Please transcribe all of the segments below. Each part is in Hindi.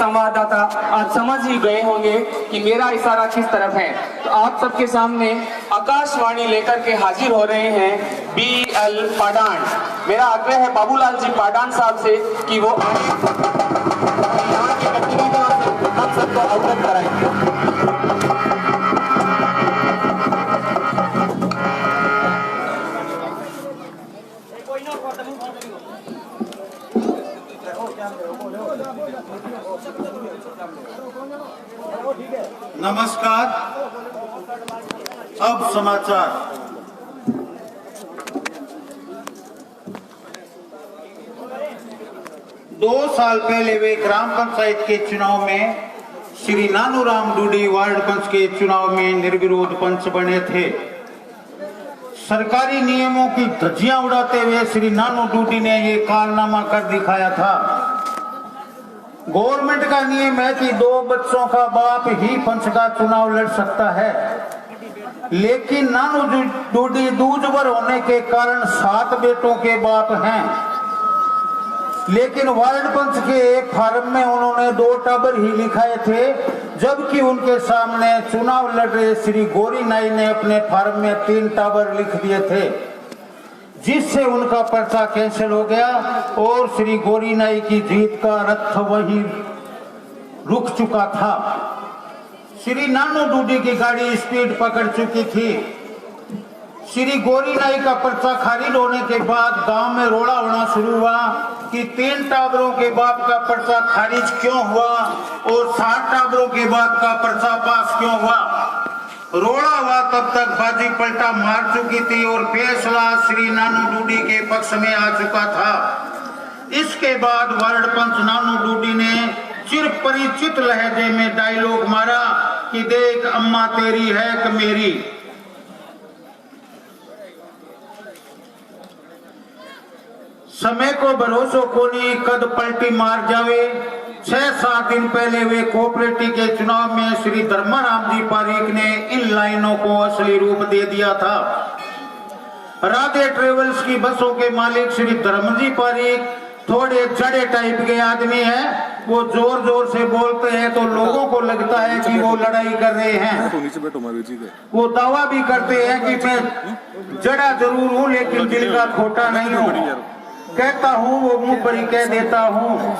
संवाददाता आज समझ ही गए होंगे कि मेरा इशारा किस तरफ है। तो आप सबके सामने आकाशवाणी लेकर के हाजिर हो रहे हैं BL पाडान। मेरा आग्रह है बाबूलाल जी पाडान साहब से कि वो यहाँ की गतिविधियों से हम सबको अवगत कराएंगे। नमस्कार। अब समाचार। दो साल पहले वे ग्राम पंचायत के चुनाव में श्री नानूराम डूडी वार्ड पंच के चुनाव में निर्विरोध पंच बने थे। सरकारी नियमों की धज्जियां उड़ाते हुए श्री नानू डूडी ने ये कारनामा कर दिखाया था। गवर्नमेंट का नियम है कि 2 बच्चों का बाप ही पंच का चुनाव लड़ सकता है, लेकिन नानू डूडी दूजबर होने के कारण 7 बेटों के बाप हैं। लेकिन वार्ड पंच के फार्म में उन्होंने 2 टाबर ही लिखाए थे, जबकि उनके सामने चुनाव लड़ रहे श्री गोरी नाई ने अपने फार्म में 3 टाबर लिख दिए थे, जिससे उनका पर्चा कैंसिल हो गया और श्री गोरी नाई की जीत का रथ वहीं रुक चुका था। श्री नानू डूडी की गाड़ी स्पीड पकड़ चुकी थी। श्री गोरी नाई का पर्चा खारिज होने के बाद गांव में रोड़ा होना शुरू हुआ कि 3 टाबरों के बाप का पर्चा खारिज क्यों हुआ और 7 टाबरों के बाप का पर्चा पास क्यों हुआ। रोड़ा हुआ तब तक बाजी पलटा मार चुकी थी और फैसला श्री नानू डूडी के पक्ष में आ चुका था। इसके बाद वार्ड पंच नानू डूडी ने चिर परिचित लहजे में डायलॉग मारा कि देख अम्मा तेरी है कि मेरी। समय को भरोसो कोनी कद पलटी मार जावे। 6-7 दिन पहले वे कोऑपरेटिव के चुनाव में श्री धर्माराम जी पारीक ने इन लाइनों को असली रूप दे दिया था। राधे ट्रेवल्स की बसों के मालिक श्री धर्मजी पारीक थोड़े जड़े टाइप के आदमी हैं। वो जोर जोर से बोलते हैं तो लोगों को लगता है कि वो लड़ाई कर रहे हैं। वो दावा भी करते हैं कि मैं जड़ा जरूर हूँ लेकिन दिल का खोटा नहीं हूँ। कहता हूँ वो मुंह पर ही कह देता हूँ।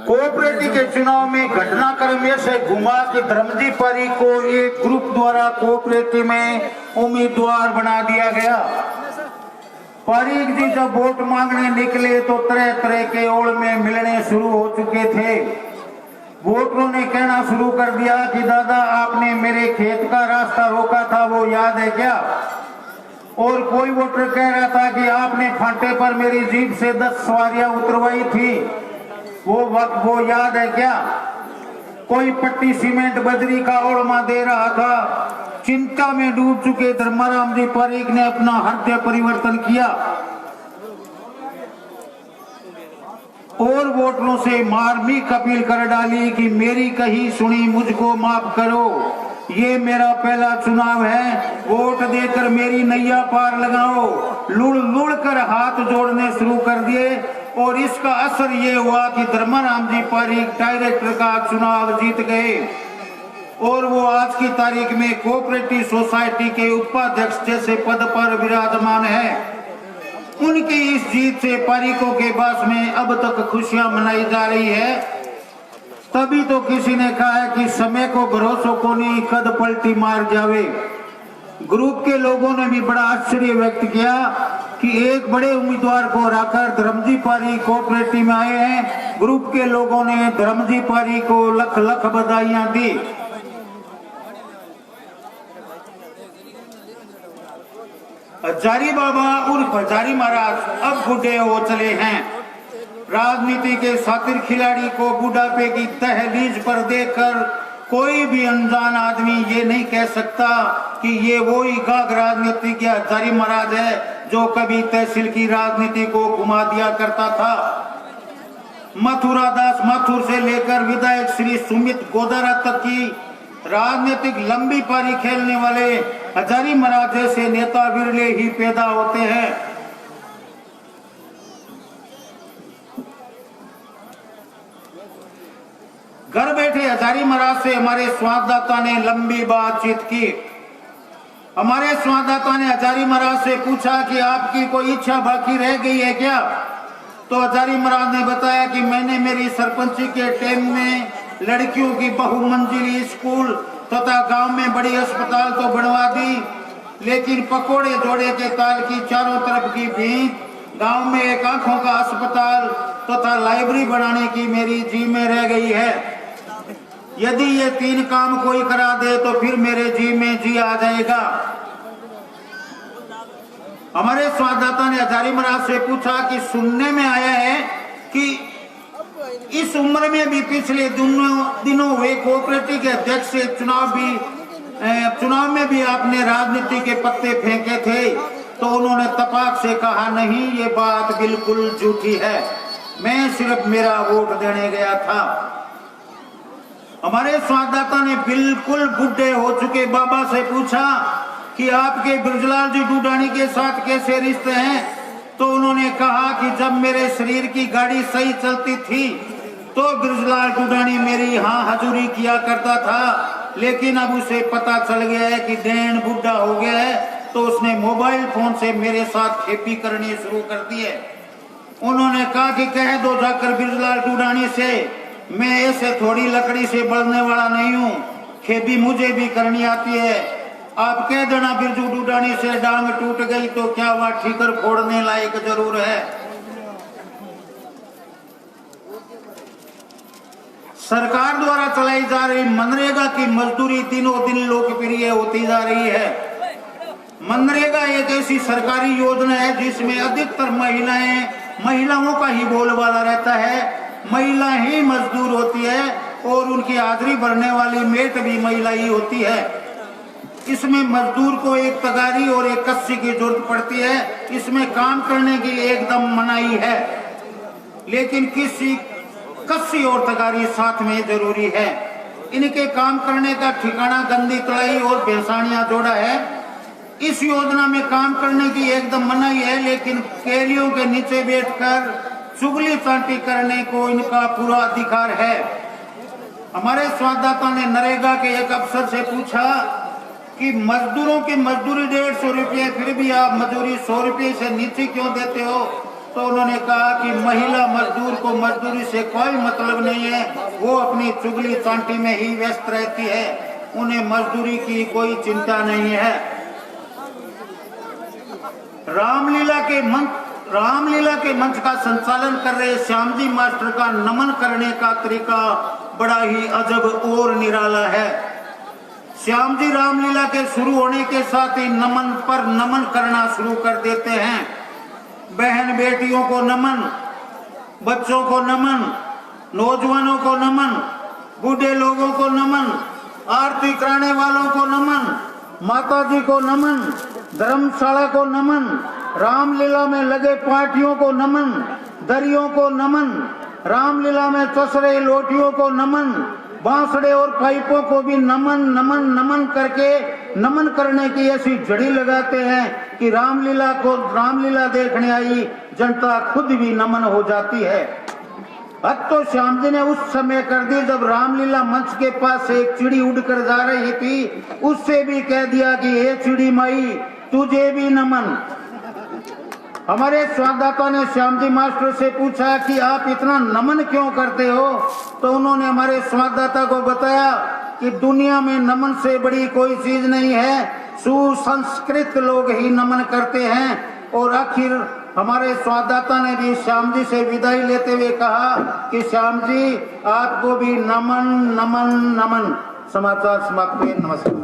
कोऑपरेटिव के चुनाव में घटनाक्रम ऐसे घुमा कि धर्मजी पारीक को एक ग्रुप द्वारा कोऑपरेटिव में उम्मीदवार बना दिया गया। पारीक जी जब वोट मांगने निकले तो तरह तरह के ओल में मिलने शुरू हो चुके थे। वोटरों ने कहना शुरू कर दिया कि दादा आपने मेरे खेत का रास्ता रोका था, वो याद है क्या। और कोई वोटर कह रहा था कि आपने फांटे पर मेरी जीप से 10 सवारियां उतरवाई थी, वो वक्त वो याद है क्या। कोई पट्टी सीमेंट बजरी का ओड़मा दे रहा था। चिंता में डूब चुके धर्माराम जी पारीक ने अपना हृदय परिवर्तन किया और वोटरों से मार्मिक अपील कर डाली कि मेरी कही सुनी मुझको माफ करो, ये मेरा पहला चुनाव है, वोट देकर मेरी नैया पार लगाओ। लुढ़ लुढ़ कर हाथ जोड़ने शुरू कर दिए और इसका असर ये हुआ कि धर्माराम जी पारीक डायरेक्टर का चुनाव जीत गए और वो आज की तारीख में कोऑपरेटिव सोसाइटी के उपाध्यक्ष जैसे पद पर विराजमान है। उनकी इस जीत से पारीकों के पास में अब तक खुशियां मनाई जा रही है। तभी तो किसी ने कहा है कि समय को भरोसो कोनी कद पलटी मार जावे। ग्रुप के लोगों ने भी बड़ा आश्चर्य व्यक्त किया कि एक बड़े उम्मीदवार को हराकर धर्मजी पारीक कोऑपरेटिव में आए हैं। ग्रुप के लोगों ने धर्मजी पारीक को लख लख बधाइयां दी। हजारी बाबा उर्फ हजारी महाराज अब बूढ़े हो चले हैं। राजनीति के शातिर खिलाड़ी को बुढ़ापे की दहलीज पर देखकर कोई भी अनजान आदमी ये नहीं कह सकता कि ये वो ही गाग राजनीतिज्ञ हजारी महाराज है जो कभी तहसील की राजनीति को घुमा दिया करता था। मथुरा दास माथुर से लेकर विधायक श्री सुमित गोदारा तक की राजनीतिक लंबी पारी खेलने वाले हजारी महाराज जैसे नेता विरले ही पैदा होते हैं। घर बैठे हजारी महाराज से हमारे संवाददाता ने लंबी बातचीत की। हमारे संवाददाता ने हजारी महाराज से पूछा कि आपकी कोई इच्छा बाकी रह गई है क्या? तो हजारी महाराज ने बताया कि मैंने मेरी सरपंची के टाइम में लड़कियों की बहुमंजिली स्कूल तथा गांव में बड़ी अस्पताल तो बनवा दी, लेकिन पकोड़े जोड़े के ताल की चारों तरफ की भींत, गांव में एक आंखों का अस्पताल तथा लाइब्रेरी बनाने की मेरी जी में रह गई है। यदि ये 3 काम कोई करा दे तो फिर मेरे जी में जी आ जाएगा। हमारे संवाददाता ने हजारी महाराज से पूछा कि सुनने में आया है कि इस उम्र में भी पिछले दिनों हुए कोऑपरेटिव के अध्यक्ष से चुनाव में भी आपने राजनीति के पत्ते फेंके थे। तो उन्होंने तपाक से कहा, नहीं, ये बात बिल्कुल झूठी है, मैं सिर्फ मेरा वोट देने गया था। हमारे संवाददाता ने बिल्कुल बुढ़े हो चुके बाबा से पूछा कि आपके बृजलाल जी डूडानी के साथ कैसे रिश्ते हैं? तो उन्होंने कहा कि जब मेरे शरीर की गाड़ी सही चलती थी तो बृजलाल डूडानी मेरी हाँ हजूरी किया करता था, लेकिन अब उसे पता चल गया है कि डैन बुढ़ा हो गया है, तो उसने मोबाइल फोन से मेरे साथ खेपी करनी शुरू कर दी है। उन्होंने कहा कि कह दो जाकर बृजलाल डूडानी से, मैं ऐसे थोड़ी लकड़ी से बढ़ने वाला नहीं हूँ, खेपी मुझे भी करनी आती है। आप कह देना बिरजू डूडानी से डांग टूट गई तो क्या वह ठीकर फोड़ने लायक जरूर है। सरकार द्वारा चलाई जा रही मनरेगा की मजदूरी दिनों दिन लोकप्रिय होती जा रही है। मनरेगा एक ऐसी सरकारी योजना है जिसमें अधिकतर महिलाओं का ही बोलबाला रहता है। महिला ही मजदूर होती है और उनकी हाजिरी भरने वाली मेट भी महिला ही होती है। इसमें मजदूर को एक तगारी और एक कस्सी की जरूरत पड़ती है। इसमें काम करने की एकदम मनाही है, लेकिन किसी कस्सी और तगारी साथ में जरूरी है। इनके काम करने का ठिकाना गंदी तलाई और बेसानिया जोड़ा है। इस योजना में काम करने की एकदम मनाही है, लेकिन केलियों के नीचे बैठकर चुगली चांटी करने को इनका पूरा अधिकार है। हमारे संवाददाता ने नरेगा के एक अफसर से पूछा कि मजदूरों की मजदूरी 150 रुपये, फिर भी आप मजदूरी 100 रुपये से नीचे क्यों देते हो? तो उन्होंने कहा कि महिला मजदूर को मजदूरी से कोई मतलब नहीं है, वो अपनी चुगली चांटी में ही व्यस्त रहती है, उन्हें मजदूरी की कोई चिंता नहीं है। रामलीला के मंच का संचालन कर रहे श्याम जी मास्टर का नमन करने का तरीका बड़ा ही अजब और निराला है। श्याम जी रामलीला के शुरू होने के साथ ही नमन पर नमन करना शुरू कर देते हैं। बहन बेटियों को नमन, बच्चों को नमन, नौजवानों को नमन, बूढ़े लोगों को नमन, आरती कराने वालों को नमन, माता जी को नमन, धर्मशाला को नमन, रामलीला में लगे पार्टियों को नमन, दरियों को नमन, रामलीला में चस रहे लोटियों को नमन, बांसुड़े और पाइपों को भी नमन नमन नमन करके नमन करने की ऐसी जड़ी लगाते हैं कि रामलीला देखने आई जनता खुद भी नमन हो जाती है। अब तो श्याम जी ने उस समय कर दी जब रामलीला मंच के पास एक चिड़ी उड़कर जा रही थी, उससे भी कह दिया कि हे चिड़ी माई, तुझे भी नमन। हमारे संवाददाता ने श्याम जी मास्टर से पूछा कि आप इतना नमन क्यों करते हो? तो उन्होंने हमारे संवाददाता को बताया कि दुनिया में नमन से बड़ी कोई चीज नहीं है, सुसंस्कृत लोग ही नमन करते हैं। और आखिर हमारे संवाददाता ने भी श्याम जी से विदाई लेते हुए कहा कि श्याम जी आपको भी नमन नमन नमन। समाचार समाप्त हुए। नमस्कार।